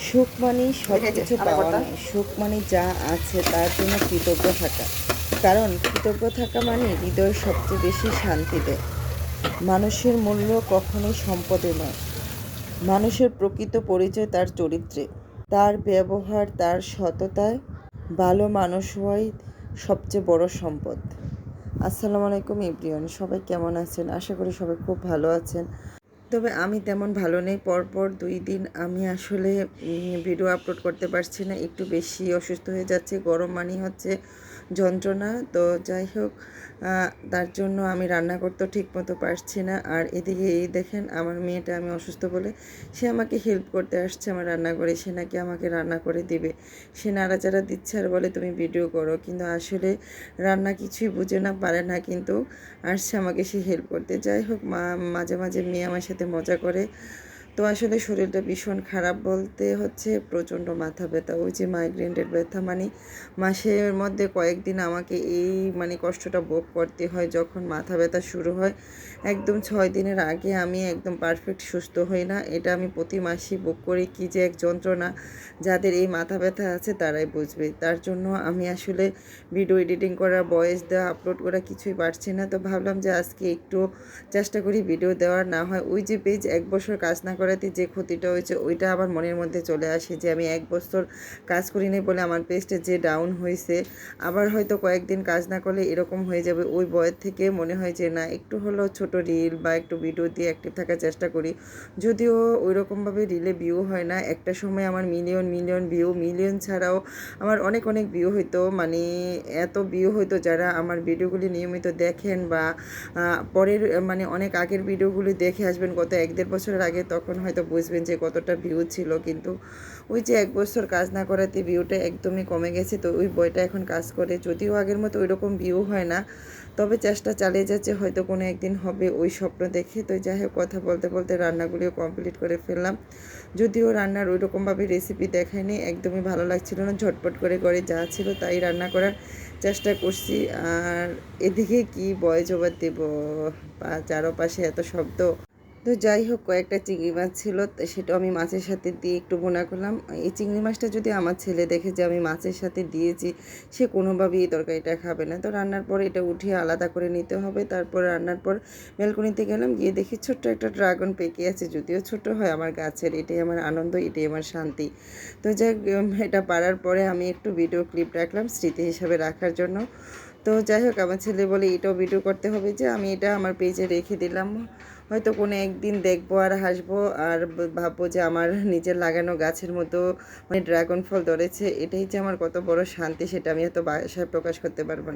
সুখ মানেই সব কিছু পাওয়া নয়, সুখ মানে যা আছে তার জন্য কৃতজ্ঞ থাকা। কারণ কৃতজ্ঞ থাকা মানে হৃদয়ের সবচেয়ে বেশি শান্তি দেয়। মানুষের মূল্য কখনোই সম্পদে নয়, মানুষের প্রকৃত পরিচয় তার চরিত্রে, তার ব্যবহার, তার সততায়। ভালো মানুষ হওয়াই সবচেয়ে বড় সম্পদ। আসসালামু আলাইকুম এভরিওয়ান, সবাই কেমন আছেন? আশা করি সবাই খুব ভালো আছেন। তবে আমি তেমন ভালো নেই। পরপর 2 দিন আমি আসলে ভিডিও আপলোড করতে পারছি না, একটু বেশি অসুস্থ হয়ে যাচ্ছে। গরম মানেই হচ্ছে যন্ত্রণা। তো যাই হোক, তার জন্য আমি রান্না করতেও ঠিক মতো পারছি না। আর এদিকে এই দেখেন, আমার মেয়েটা, আমি অসুস্থ বলে সে আমাকে হেল্প করতে আসছে আমার রান্নাঘরে। সে নাকি আমাকে রান্না করে দিবে। সে নাড়াচাড়া দিচ্ছে আর বলে তুমি ভিডিও করো, কিন্তু আসলে রান্না কিছুই বুঝে না, পারে না, কিন্তু আসছে আমাকে সে হেল্প করতে। যাই হোক, মাঝে মাঝে মেয়ে আমার সাথে মজা করে। তো আসলে শরীরটা ভীষণ খারাপ, বলতে হচ্ছে প্রচণ্ড মাথা ব্যথা। ওই যে মাইগ্রেনের ব্যথা, মানে মাসের মধ্যে কয়েকদিন আমাকে এই কষ্টটা ভোগ করতে হয় যখন মাথা ব্যথা শুরু হয়। একদম 6 দিনের আগে আমি একদম পারফেক্ট সুস্থ হই না। এটা আমি প্রতি মাসেই ভোগ করি। কী যে এক যন্ত্রণা, যাদের এই মাথা ব্যথা আছে তারাই বুঝবে। তার জন্য আমি আসলে ভিডিও এডিটিং করা, ভয়েস দেওয়া, আপলোড করা কিছুই পারছি না। তো ভাবলাম যে আজকে একটু চেষ্টা করি ভিডিও দেওয়ার। না হয় ওই যে পেজ 1 বছর কাজ না করাতে যে ক্ষতিটা হয়েছে ওইটা আবার মনের মধ্যে চলে আসে, যে আমি 1 বছর কাজ করিনি বলে আমার পেজটা যে ডাউন হয়েছে। আবার হয়তো কয়েকদিন কাজ না করলে এরকম হয়ে যাবে। ওই ভয়ের থেকে মনে হয় যে না, একটু হলেও ছোট রিল বা একটু ভিডিও দিয়ে অ্যাক্টিভ থাকার চেষ্টা করি। যদিও ওই রকমভাবে রিলে ভিউ হয় না। একটা সময় আমার মিলিয়ন মিলিয়ন ভিউ, মিলিয়ন ছাড়াও আমার অনেক অনেক ভিউ হইতো, এত ভিউ হইতো। যারা আমার ভিডিওগুলি নিয়মিত দেখেন বা পরের অনেক আগের ভিডিওগুলি দেখে আসবেন গত 1-1.5 বছরের আগে, তখন হয়তো বুঝবেন যে কতটা ভিউ ছিল। কিন্তু ওই যে 1 বছর কাজ না করাতে ভিউটা একদমই কমে গেছে। তো ওই বইটা এখন কাজ করে, যদিও আগের মতো ওই রকম ভিউ হয় না, তবে চেষ্টা চালিয়ে যাচ্ছে, হয়তো কোনো একদিন হবে ওই স্বপ্ন দেখে। তো যাই হোক, কথা বলতে বলতে রান্নাগুলিও কমপ্লিট করে ফেললাম। যদিও রান্নার ওই রকমভাবে রেসিপি দেখায়নি, একদমই ভালো লাগছিল না, ঝটপট করে করে যা ছিল তাই রান্না করার চেষ্টা করছি। আর এদিকে কি ভয়েস ওভার দেবো, চারপাশে এত শব্দ। তো যাই হোক, কয়েকটা চিংড়ি মাছ ছিল, সেটাও আমি মাছের সাথে দিয়ে একটু বোনা করলাম। এই চিংড়ি মাছটা যদি আমার ছেলে দেখে যে আমি মাছের সাথে দিয়েছি, সে কোনোভাবেই এই তরকারিটা খাবে না। তো রান্নার পর এটা উঠিয়ে আলাদা করে নিতে হবে। তারপর রান্নার পর ব্যালকনিতে গেলাম, গিয়ে দেখি ছোট্ট একটা ড্রাগন পেকে আছে। যদিও ছোট হয় আমার গাছের, এটাই আমার আনন্দ, এটাই আমার শান্তি। তো যাই এটা পারার পরে আমি একটু ভিডিও ক্লিপ রাখলাম স্মৃতি হিসাবে রাখার জন্য। তো যাই হোক, আমার ছেলে বলে এটাও ভিডিও করতে হবে, যে আমি এটা আমার পেজে রেখে দিলাম। হয়তো কোনো একদিন দেখবো আর হাসবো, আর ভাববো যে আমার নিজের লাগানো গাছের মতো ড্রাগন ফল ধরেছে। এটাই যে আমার কত বড় শান্তি, সেটা আমি এত ভাষায় প্রকাশ করতে পারবো না।